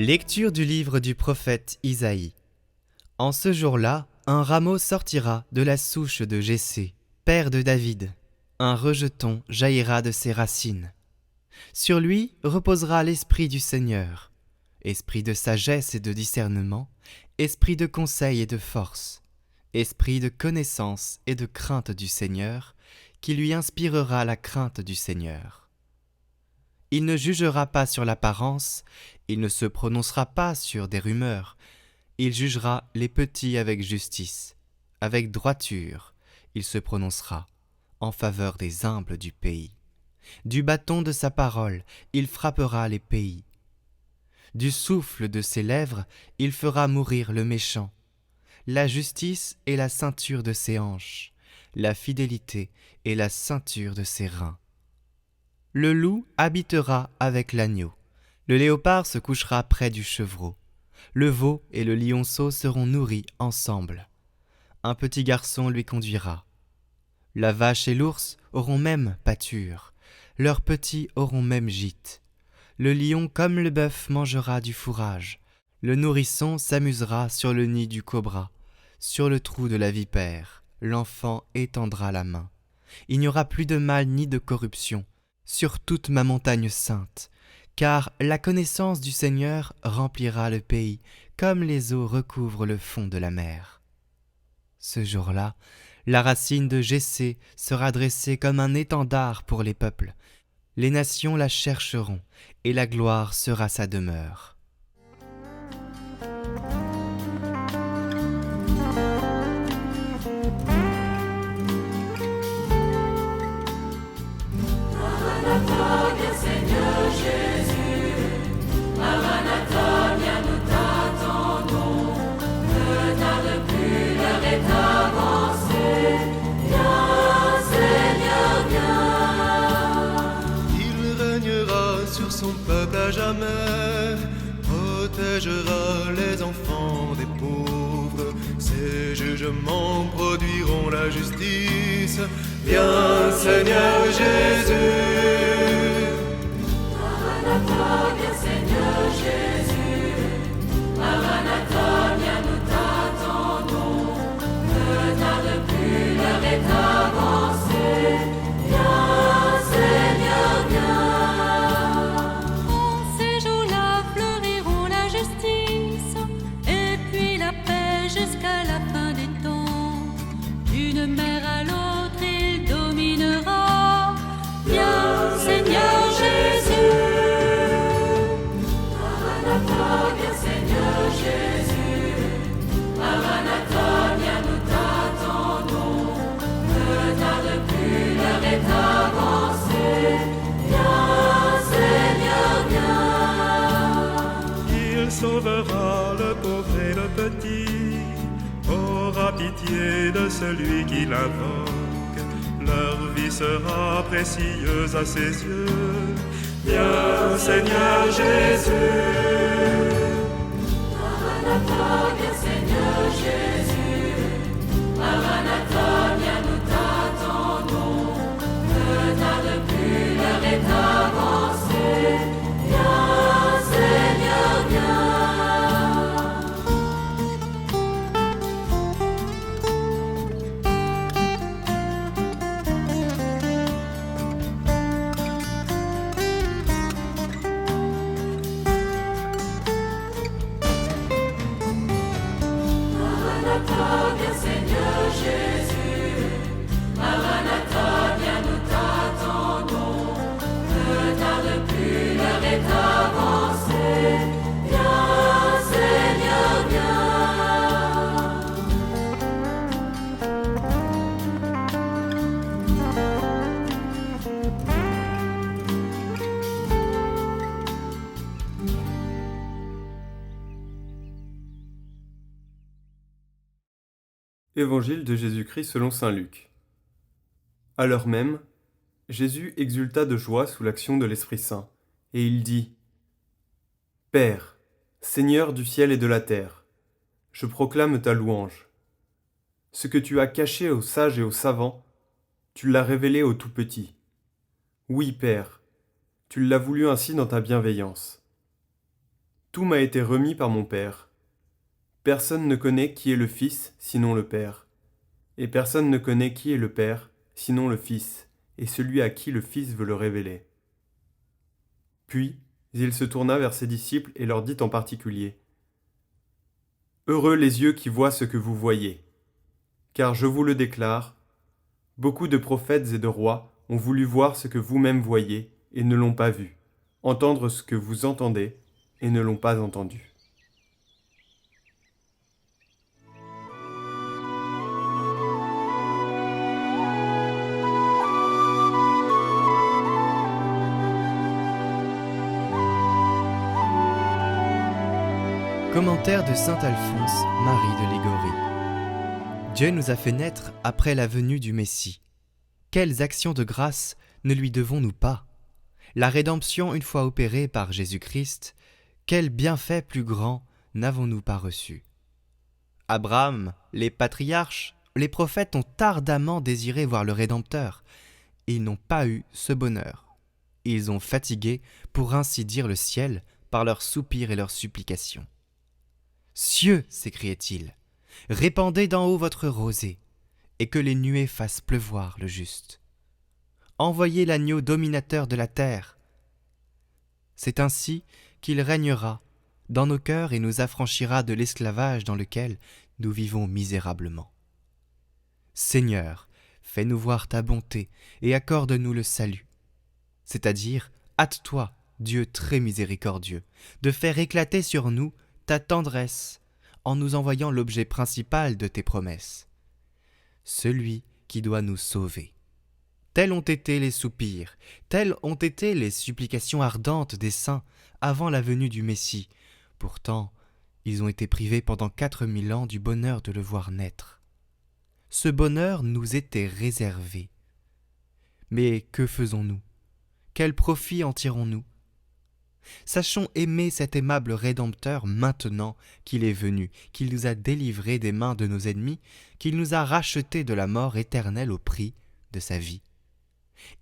Lecture du livre du prophète Isaïe. En ce jour-là, un rameau sortira de la souche de Jessé, père de David. Un rejeton jaillira de ses racines. Sur lui reposera l'esprit du Seigneur, esprit de sagesse et de discernement, esprit de conseil et de force, esprit de connaissance et de crainte du Seigneur, qui lui inspirera la crainte du Seigneur. Il ne jugera pas sur l'apparence, il ne se prononcera pas sur des rumeurs, il jugera les petits avec justice, avec droiture, il se prononcera en faveur des humbles du pays. Du bâton de sa parole, il frappera les pays. Du souffle de ses lèvres, il fera mourir le méchant. La justice est la ceinture de ses hanches, la fidélité est la ceinture de ses reins. Le loup habitera avec l'agneau, le léopard se couchera près du chevreau, le veau et le lionceau seront nourris ensemble. Un petit garçon lui conduira. La vache et l'ours auront même pâture, leurs petits auront même gîte. Le lion comme le bœuf mangera du fourrage, le nourrisson s'amusera sur le nid du cobra, sur le trou de la vipère, l'enfant étendra la main. Il n'y aura plus de mal ni de corruption sur toute ma montagne sainte, car la connaissance du Seigneur remplira le pays, comme les eaux recouvrent le fond de la mer. Ce jour-là, la racine de Jessé sera dressée comme un étendard pour les peuples. Les nations la chercheront, et la gloire sera sa demeure. Maranatha, viens Seigneur Jésus. Maranatha, viens, nous t'attendons. Ne tarde plus, l'heure est avancée. Viens Seigneur, viens. Il régnera sur son peuple à jamais, protégera les enfants des pauvres. Ses jugements produiront la justice. Viens Seigneur Jésus. Maranatha, viens Seigneur Jésus. Maranatha, viens, nous t'attendons. Ne tarde plus, l'heure est avancée. Viens Seigneur, viens. En ces jours-là fleuriront la justice et puis la paix jusqu'à la fin des temps. D'une mer à l'autre il dominera. Viens Seigneur Jésus. Maranatha, viens Seigneur Jésus. Maranatha, viens, nous t'attendons. Ne tarde plus, l'heure est avancée. Viens Seigneur, viens. Il sauvera le pauvre et le petit, aura pitié de celui qui l'invoque. Leur vie sera précieuse à ses yeux. Viens Seigneur Jésus. Maranatha, viens Seigneur Jésus. Maranatha, viens, nous t'attendons. Ne tarde plus, l'heure est avancée. Viens Seigneur, viens. Maranatha, viens Seigneur Jésus. Maranatha, viens, nous t'attendons. Ne tarde plus, l'heure est avancée. Viens Seigneur, viens. Évangile de Jésus-Christ selon saint Luc. À l'heure même, Jésus exulta de joie sous l'action de l'Esprit Saint, et il dit : Père, Seigneur du ciel et de la terre, je proclame ta louange. Ce que tu as caché aux sages et aux savants, tu l'as révélé aux tout-petits. Oui, Père, tu l'as voulu ainsi dans ta bienveillance. Tout m'a été remis par mon Père. Personne ne connaît qui est le Fils, sinon le Père. Et personne ne connaît qui est le Père, sinon le Fils, et celui à qui le Fils veut le révéler. » Puis, il se tourna vers ses disciples et leur dit en particulier : « Heureux les yeux qui voient ce que vous voyez. Car je vous le déclare, beaucoup de prophètes et de rois ont voulu voir ce que vous-même voyez et ne l'ont pas vu, entendre ce que vous entendez et ne l'ont pas entendu. » Commentaire de saint Alphonse, Marie de Ligorie. Dieu nous a fait naître après la venue du Messie. Quelles actions de grâce ne lui devons-nous pas ? La rédemption une fois opérée par Jésus-Christ, quel bienfait plus grand n'avons-nous pas reçu ? Abraham, les patriarches, les prophètes ont ardemment désiré voir le Rédempteur. Ils n'ont pas eu ce bonheur. Ils ont fatigué, pour ainsi dire, le ciel par leurs soupirs et leurs supplications. « Cieux, s'écriait-il, répandez d'en haut votre rosée, et que les nuées fassent pleuvoir le juste. Envoyez l'agneau dominateur de la terre. C'est ainsi qu'il régnera dans nos cœurs et nous affranchira de l'esclavage dans lequel nous vivons misérablement. Seigneur, fais-nous voir ta bonté et accorde-nous le salut. C'est-à-dire, hâte-toi, Dieu très miséricordieux, de faire éclater sur nous ta tendresse, en nous envoyant l'objet principal de tes promesses, celui qui doit nous sauver. Tels ont été les soupirs, telles ont été les supplications ardentes des saints avant la venue du Messie. Pourtant, ils ont été privés pendant 4000 ans du bonheur de le voir naître. Ce bonheur nous était réservé. Mais que faisons-nous ? Quel profit en tirons-nous ? Sachons aimer cet aimable Rédempteur maintenant qu'il est venu, qu'il nous a délivrés des mains de nos ennemis, qu'il nous a rachetés de la mort éternelle au prix de sa vie.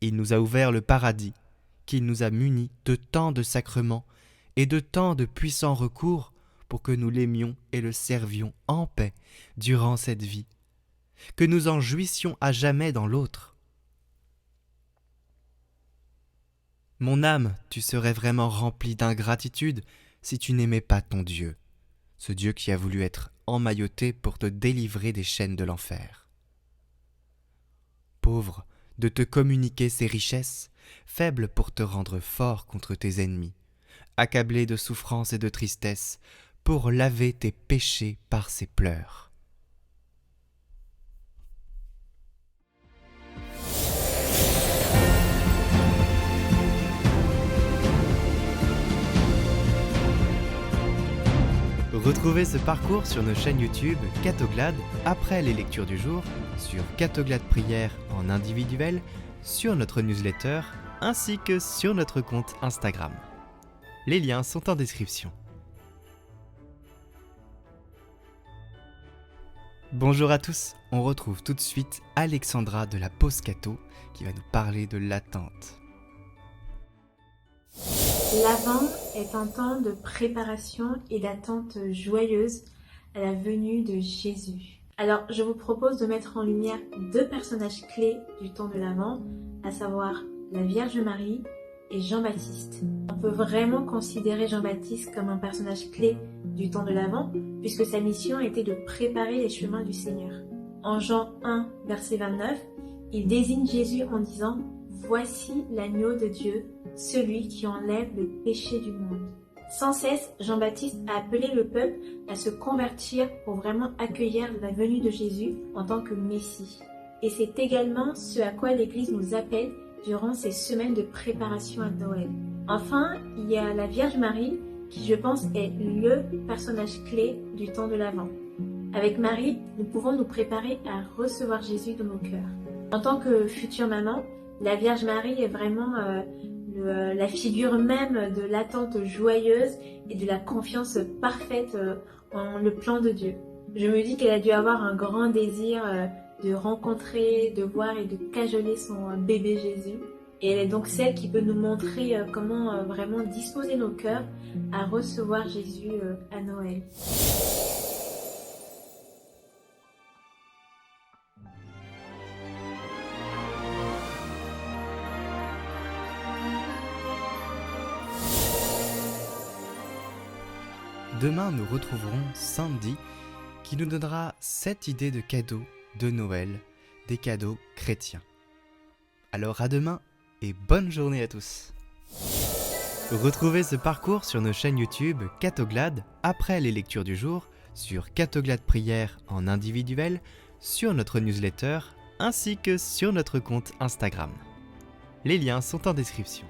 Il nous a ouvert le paradis, qu'il nous a munis de tant de sacrements et de tant de puissants recours pour que nous l'aimions et le servions en paix durant cette vie, que nous en jouissions à jamais dans l'autre. Mon âme, tu serais vraiment remplie d'ingratitude si tu n'aimais pas ton Dieu, ce Dieu qui a voulu être emmailloté pour te délivrer des chaînes de l'enfer. Pauvre de te communiquer ses richesses, faible pour te rendre fort contre tes ennemis, accablé de souffrance et de tristesse, pour laver tes péchés par ses pleurs. Retrouvez ce parcours sur nos chaînes YouTube Catoglade après les lectures du jour, sur Catoglade Prière en individuel, sur notre newsletter ainsi que sur notre compte Instagram. Les liens sont en description. Bonjour à tous, on retrouve tout de suite Alexandra de la Pause Cato qui va nous parler de l'attente. L'Avent est un temps de préparation et d'attente joyeuse à la venue de Jésus. Alors, je vous propose de mettre en lumière 2 personnages clés du temps de l'Avent, à savoir la Vierge Marie et Jean-Baptiste. On peut vraiment considérer Jean-Baptiste comme un personnage clé du temps de l'Avent, puisque sa mission était de préparer les chemins du Seigneur. En Jean 1, verset 29, il désigne Jésus en disant « Voici l'agneau de Dieu, celui qui enlève le péché du monde. » Sans cesse, Jean-Baptiste a appelé le peuple à se convertir pour vraiment accueillir la venue de Jésus en tant que Messie. Et c'est également ce à quoi l'Église nous appelle durant ces semaines de préparation à Noël. Enfin, il y a la Vierge Marie qui, je pense, est le personnage clé du temps de l'Avent. Avec Marie, nous pouvons nous préparer à recevoir Jésus dans nos cœurs. En tant que future maman, la Vierge Marie est vraiment la figure même de l'attente joyeuse et de la confiance parfaite en le plan de Dieu. Je me dis qu'elle a dû avoir un grand désir de rencontrer, de voir et de cajoler son bébé Jésus. Et elle est donc celle qui peut nous montrer comment vraiment disposer nos cœurs à recevoir Jésus à Noël. Demain, nous retrouverons Sandy qui nous donnera 7 idées de cadeaux de Noël, des cadeaux chrétiens. Alors à demain et bonne journée à tous. Retrouvez ce parcours sur nos chaînes YouTube Catoglade après les lectures du jour, sur Catoglade Prière en individuel, sur notre newsletter ainsi que sur notre compte Instagram. Les liens sont en description.